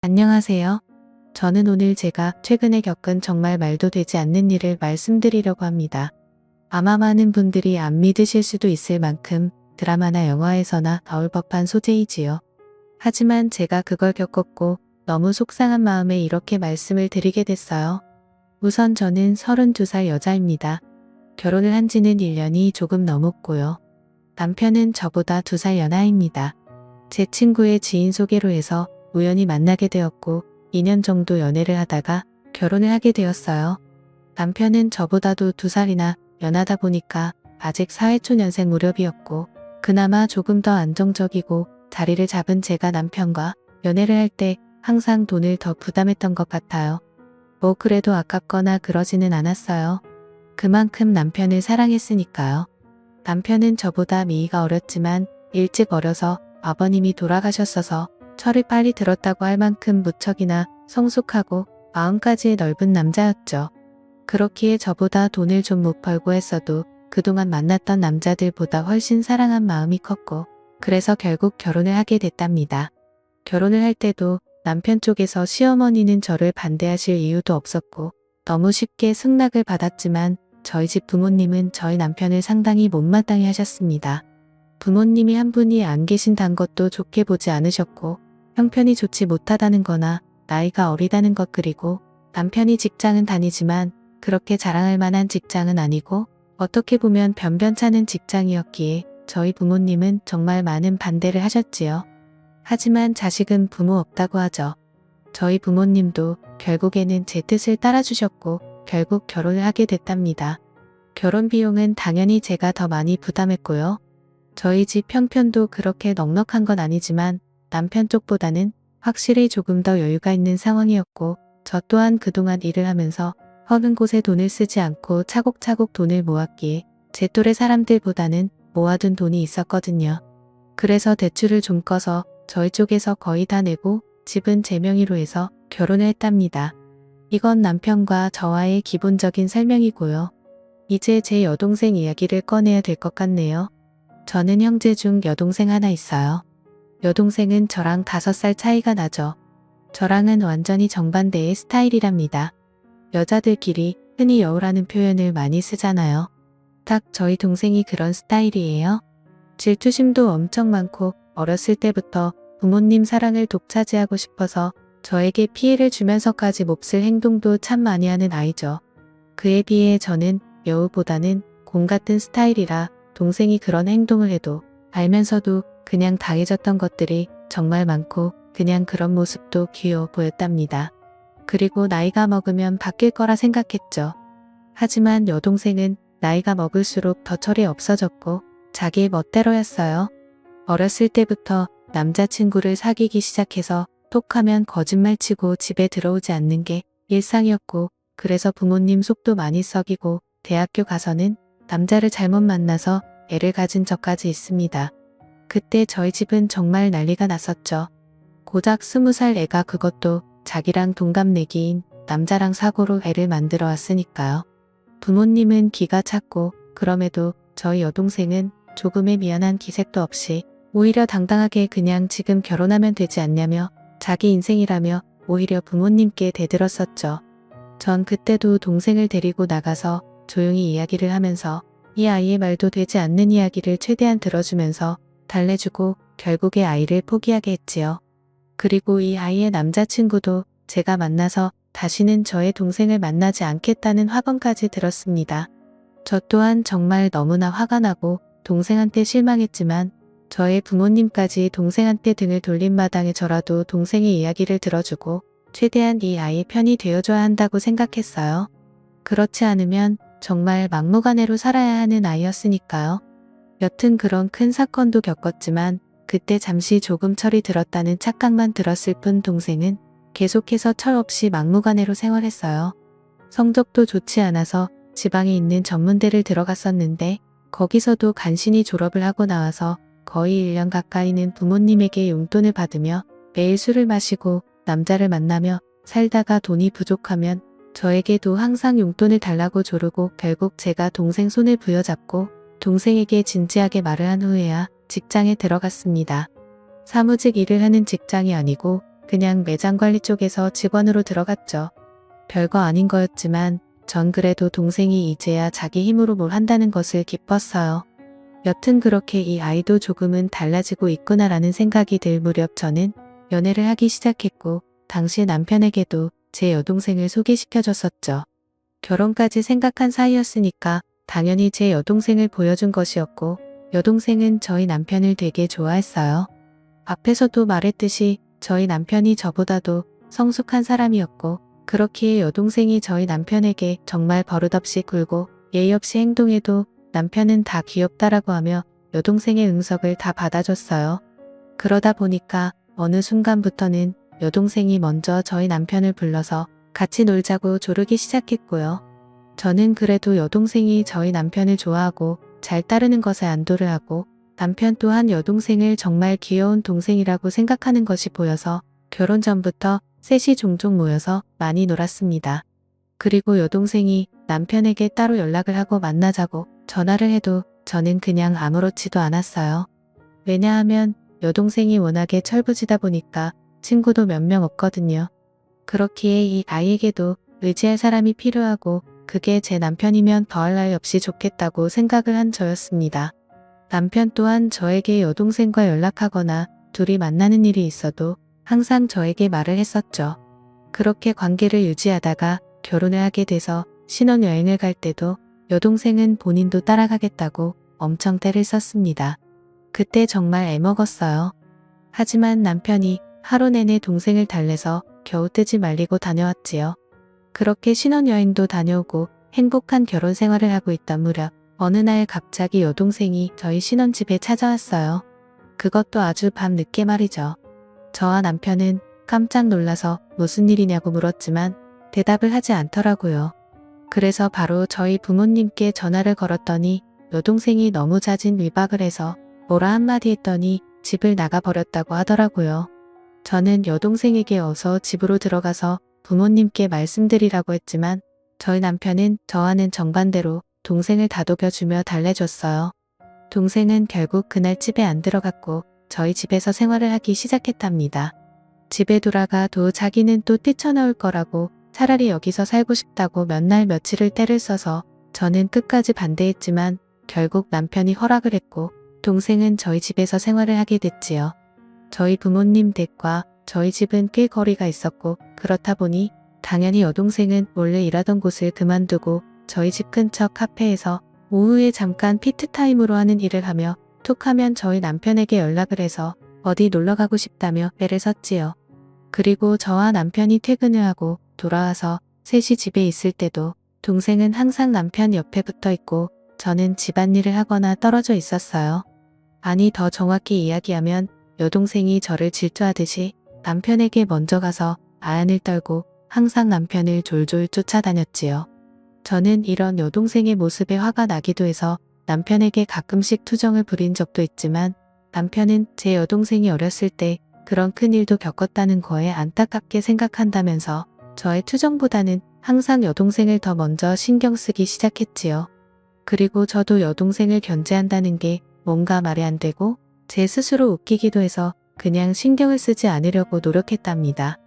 안녕하세요. 저는 오늘 제가 최근에 겪은 정말 말도 되지 않는 일을 말씀드리려고 합니다. 아마 많은 분들이 안 믿으실 수도 있을 만큼 드라마나 영화에서나 나올 법한 소재이지요. 하지만 제가 그걸 겪었고 너무 속상한 마음에 이렇게 말씀을 드리게 됐어요. 우선 저는 32살 여자입니다. 결혼을 한 지는 1년이 조금 넘었고요. 남편은 저보다 2살 연하입니다. 제 친구의 지인 소개로 해서 우연히 만나게 되었고 2년 정도 연애를 하다가 결혼을 하게 되었어요. 남편은 저보다도 2살이나 연하다 보니까 아직 사회초년생 무렵이었고 그나마 조금 더 안정적이고 자리를 잡은 제가 남편과 연애를 할 때 항상 돈을 더 부담했던 것 같아요. 뭐 그래도 아깝거나 그러지는 않았어요. 그만큼 남편을 사랑했으니까요. 남편은 저보다 미이가 어렸지만 일찍 어려서 아버님이 돌아가셨어서 철이 빨리 들었다고 할 만큼 무척이나 성숙하고 마음까지 넓은 남자였죠. 그렇기에 저보다 돈을 좀 못 벌고 했어도 그동안 만났던 남자들보다 훨씬 사랑한 마음이 컸고 그래서 결국 결혼을 하게 됐답니다. 결혼을 할 때도 남편 쪽에서 시어머니는 저를 반대하실 이유도 없었고 너무 쉽게 승낙을 받았지만 저희 집 부모님은 저희 남편을 상당히 못마땅해 하셨습니다. 부모님이 한 분이 안 계신다는 것도 좋게 보지 않으셨고 형편이 좋지 못하다는 거나 나이가 어리다는 것 그리고 남편이 직장은 다니지만 그렇게 자랑할 만한 직장은 아니고 어떻게 보면 변변찮은 직장이었기에 저희 부모님은 정말 많은 반대를 하셨지요. 하지만 자식은 부모 없다고 하죠. 저희 부모님도 결국에는 제 뜻을 따라주셨고 결국 결혼을 하게 됐답니다. 결혼 비용은 당연히 제가 더 많이 부담했고요. 저희 집 형편도 그렇게 넉넉한 건 아니지만 남편 쪽보다는 확실히 조금 더 여유가 있는 상황이었고 저 또한 그동안 일을 하면서 허는 곳에 돈을 쓰지 않고 차곡차곡 돈을 모았기에 제 또래 사람들보다는 모아둔 돈이 있었거든요. 그래서 대출을 좀 꺼서 저희 쪽에서 거의 다 내고 집은 제 명의로 해서 결혼을 했답니다. 이건 남편과 저와의 기본적인 설명이고요. 이제 제 여동생 이야기를 꺼내야 될 것 같네요. 저는 형제 중 여동생 하나 있어요. 여동생은 저랑 5살 차이가 나죠. 저랑은 완전히 정반대의 스타일이랍니다. 여자들끼리 흔히 여우라는 표현을 많이 쓰잖아요. 딱 저희 동생이 그런 스타일이에요. 질투심도 엄청 많고 어렸을 때부터 부모님 사랑을 독차지하고 싶어서 저에게 피해를 주면서까지 몹쓸 행동도 참 많이 하는 아이죠. 그에 비해 저는 여우보다는 곰 같은 스타일이라 동생이 그런 행동을 해도 알면서도 그냥 당해졌던 것들이 정말 많고 그냥 그런 모습도 귀여워 보였답니다. 그리고 나이가 먹으면 바뀔 거라 생각했죠. 하지만 여동생은 나이가 먹을수록 더 철이 없어졌고 자기 멋대로였어요. 어렸을 때부터 남자친구를 사귀기 시작해서 톡하면 거짓말치고 집에 들어오지 않는 게 일상이었고 그래서 부모님 속도 많이 썩이고 대학교 가서는 남자를 잘못 만나서 애를 가진 적까지 있습니다. 그때 저희 집은 정말 난리가 났었죠. 고작 20살 애가 그것도 자기랑 동갑내기인 남자랑 사고로 애를 만들어 왔으니까요. 부모님은 기가 찼고 그럼에도 저희 여동생은 조금의 미안한 기색도 없이 오히려 당당하게 그냥 지금 결혼하면 되지 않냐며 자기 인생이라며 오히려 부모님께 대들었었죠. 전 그때도 동생을 데리고 나가서 조용히 이야기를 하면서 이 아이의 말도 되지 않는 이야기를 최대한 들어주면서 달래주고 결국에 아이를 포기하게 했지요. 그리고 이 아이의 남자친구도 제가 만나서 다시는 저의 동생을 만나지 않겠다는 화번까지 들었습니다. 저 또한 정말 너무나 화가 나고 동생한테 실망했지만 저의 부모님까지 동생한테 등을 돌린 마당에 저라도 동생의 이야기를 들어주고 최대한 이 아이의 편이 되어줘야 한다고 생각했어요. 그렇지 않으면 정말 막무가내로 살아야 하는 아이였으니까요. 여튼 그런 큰 사건도 겪었지만 그때 잠시 조금 철이 들었다는 착각만 들었을 뿐 동생은 계속해서 철 없이 막무가내로 생활했어요. 성적도 좋지 않아서 지방에 있는 전문대를 들어갔었는데 거기서도 간신히 졸업을 하고 나와서 거의 1년 가까이는 부모님에게 용돈을 받으며 매일 술을 마시고 남자를 만나며 살다가 돈이 부족하면 저에게도 항상 용돈을 달라고 조르고 결국 제가 동생 손을 부여잡고 동생에게 진지하게 말을 한 후에야 직장에 들어갔습니다. 사무직 일을 하는 직장이 아니고 그냥 매장 관리 쪽에서 직원으로 들어갔죠. 별거 아닌 거였지만 전 그래도 동생이 이제야 자기 힘으로 뭘 한다는 것을 기뻤어요. 여튼 그렇게 이 아이도 조금은 달라지고 있구나라는 생각이 들 무렵 저는 연애를 하기 시작했고 당시 남편에게도 제 여동생을 소개시켜줬었죠. 결혼까지 생각한 사이였으니까 당연히 제 여동생을 보여준 것이었고 여동생은 저희 남편을 되게 좋아했어요. 앞에서도 말했듯이 저희 남편이 저보다도 성숙한 사람이었고 그렇기에 여동생이 저희 남편에게 정말 버릇없이 굴고 예의 없이 행동해도 남편은 다 귀엽다라고 하며 여동생의 응석을 다 받아줬어요. 그러다 보니까 어느 순간부터는 여동생이 먼저 저희 남편을 불러서 같이 놀자고 조르기 시작했고요. 저는 그래도 여동생이 저희 남편을 좋아하고 잘 따르는 것에 안도를 하고 남편 또한 여동생을 정말 귀여운 동생이라고 생각하는 것이 보여서 결혼 전부터 셋이 종종 모여서 많이 놀았습니다. 그리고 여동생이 남편에게 따로 연락을 하고 만나자고 전화를 해도 저는 그냥 아무렇지도 않았어요. 왜냐하면 여동생이 워낙에 철부지다 보니까 친구도 몇 명 없거든요. 그렇기에 이 아이에게도 의지할 사람이 필요하고 그게 제 남편이면 더할 나위 없이 좋겠다고 생각을 한 저였습니다. 남편 또한 저에게 여동생과 연락하거나 둘이 만나는 일이 있어도 항상 저에게 말을 했었죠. 그렇게 관계를 유지하다가 결혼을 하게 돼서 신혼여행을 갈 때도 여동생은 본인도 따라가겠다고 엄청 떼를 썼습니다. 그때 정말 애먹었어요. 하지만 남편이 하루 내내 동생을 달래서 겨우 뜨지 말리고 다녀왔지요. 그렇게 신혼여행도 다녀오고 행복한 결혼 생활을 하고 있던 무렵 어느 날 갑자기 여동생이 저희 신혼집에 찾아왔어요. 그것도 아주 밤늦게 말이죠. 저와 남편은 깜짝 놀라서 무슨 일이냐고 물었지만 대답을 하지 않더라고요. 그래서 바로 저희 부모님께 전화를 걸었더니 여동생이 너무 잦은 위박을 해서 뭐라 한마디 했더니 집을 나가버렸다고 하더라고요. 저는 여동생에게 어서 집으로 들어가서 부모님께 말씀드리라고 했지만 저희 남편은 저와는 정반대로 동생을 다독여주며 달래줬어요. 동생은 결국 그날 집에 안 들어갔고 저희 집에서 생활을 하기 시작했답니다. 집에 돌아가도 자기는 또 뛰쳐나올 거라고 차라리 여기서 살고 싶다고 몇 날 며칠을 떼를 써서 저는 끝까지 반대했지만 결국 남편이 허락을 했고 동생은 저희 집에서 생활을 하게 됐지요. 저희 부모님 댁과 저희 집은 꽤 거리가 있었고 그렇다 보니 당연히 여동생은 원래 일하던 곳을 그만두고 저희 집 근처 카페에서 오후에 잠깐 피트타임으로 하는 일을 하며 툭하면 저희 남편에게 연락을 해서 어디 놀러가고 싶다며 애를 썼지요. 그리고 저와 남편이 퇴근을 하고 돌아와서 셋이 집에 있을 때도 동생은 항상 남편 옆에 붙어 있고 저는 집안일을 하거나 떨어져 있었어요. 아니 더 정확히 이야기하면 여동생이 저를 질투하듯이 남편에게 먼저 가서 아안을 떨고 항상 남편을 졸졸 쫓아다녔지요. 저는 이런 여동생의 모습에 화가 나기도 해서 남편에게 가끔씩 투정을 부린 적도 있지만 남편은 제 여동생이 어렸을 때 그런 큰일도 겪었다는 거에 안타깝게 생각한다면서 저의 투정보다는 항상 여동생을 더 먼저 신경 쓰기 시작했지요. 그리고 저도 여동생을 견제한다는 게 뭔가 말이 안 되고 제 스스로 웃기기도 해서 그냥 신경을 쓰지 않으려고 노력했답니다.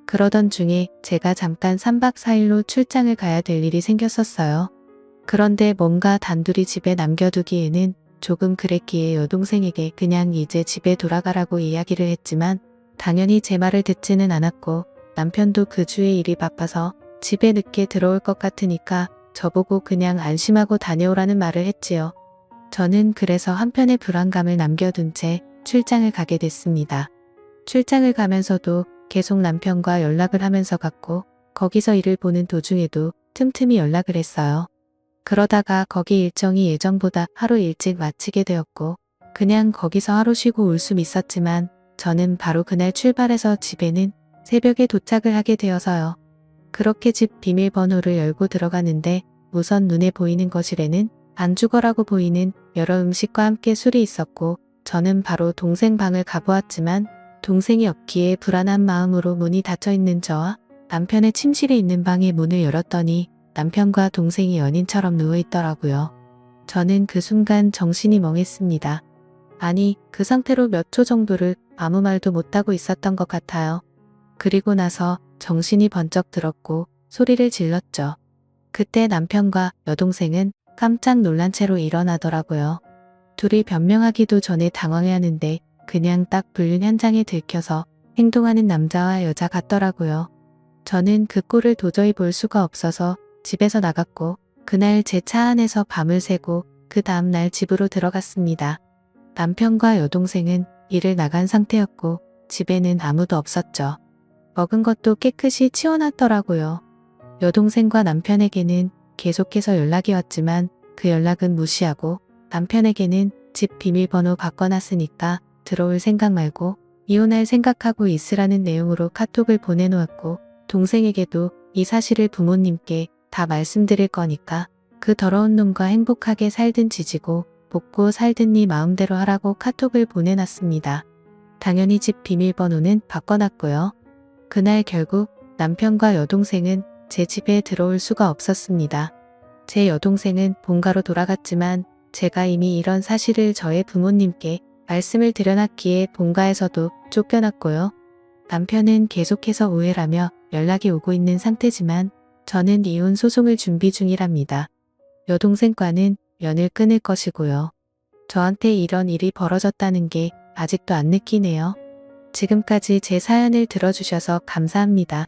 그러던 중에 제가 잠깐 3박 4일로 출장을 가야 될 일이 생겼었어요. 그런데 뭔가 단둘이 집에 남겨두기에는 조금 그랬기에 여동생에게 그냥 이제 집에 돌아가라고 이야기를 했지만 당연히 제 말을 듣지는 않았고 남편도 그 주에 일이 바빠서 집에 늦게 들어올 것 같으니까 저보고 그냥 안심하고 다녀오라는 말을 했지요. 저는 그래서 한편의 불안감을 남겨둔 채 출장을 가게 됐습니다. 출장을 가면서도 계속 남편과 연락을 하면서 갔고 거기서 일을 보는 도중에도 틈틈이 연락을 했어요. 그러다가 거기 일정이 예정보다 하루 일찍 마치게 되었고 그냥 거기서 하루 쉬고 올 순 있었지만 저는 바로 그날 출발해서 집에는 새벽에 도착을 하게 되어서요. 그렇게 집 비밀번호를 열고 들어가는데 우선 눈에 보이는 거실에는 안주거라고 보이는 여러 음식과 함께 술이 있었고 저는 바로 동생 방을 가보았지만 동생이 없기에 불안한 마음으로 문이 닫혀 있는 저와 남편의 침실에 있는 방의 문을 열었더니 남편과 동생이 연인처럼 누워있더라고요. 저는 그 순간 정신이 멍했습니다. 아니, 그 상태로 몇 초 정도를 아무 말도 못하고 있었던 것 같아요. 그리고 나서 정신이 번쩍 들었고 소리를 질렀죠. 그때 남편과 여동생은 깜짝 놀란 채로 일어나더라고요. 둘이 변명하기도 전에 당황해하는데 그냥 딱 불륜 현장에 들켜서 행동하는 남자와 여자 같더라고요. 저는 그 꼴을 도저히 볼 수가 없어서 집에서 나갔고 그날 제 차 안에서 밤을 새고 그 다음날 집으로 들어갔습니다. 남편과 여동생은 일을 나간 상태였고 집에는 아무도 없었죠. 먹은 것도 깨끗이 치워놨더라고요. 여동생과 남편에게는 계속해서 연락이 왔지만 그 연락은 무시하고 남편에게는 집 비밀번호 바꿔놨으니까 들어올 생각 말고 이혼할 생각하고 있으라는 내용으로 카톡을 보내놓았고 동생에게도 이 사실을 부모님께 다 말씀드릴 거니까 그 더러운 놈과 행복하게 살든 지지고 볶고 살든 네 마음대로 하라고 카톡을 보내놨습니다. 당연히 집 비밀번호는 바꿔놨고요. 그날 결국 남편과 여동생은 제 집에 들어올 수가 없었습니다. 제 여동생은 본가로 돌아갔지만 제가 이미 이런 사실을 저의 부모님께 말씀을 드려놨기에 본가에서도 쫓겨났고요. 남편은 계속해서 오해라며 연락이 오고 있는 상태지만 저는 이혼 소송을 준비 중이랍니다. 여동생과는 연을 끊을 것이고요. 저한테 이런 일이 벌어졌다는 게 아직도 안 느끼네요. 지금까지 제 사연을 들어주셔서 감사합니다.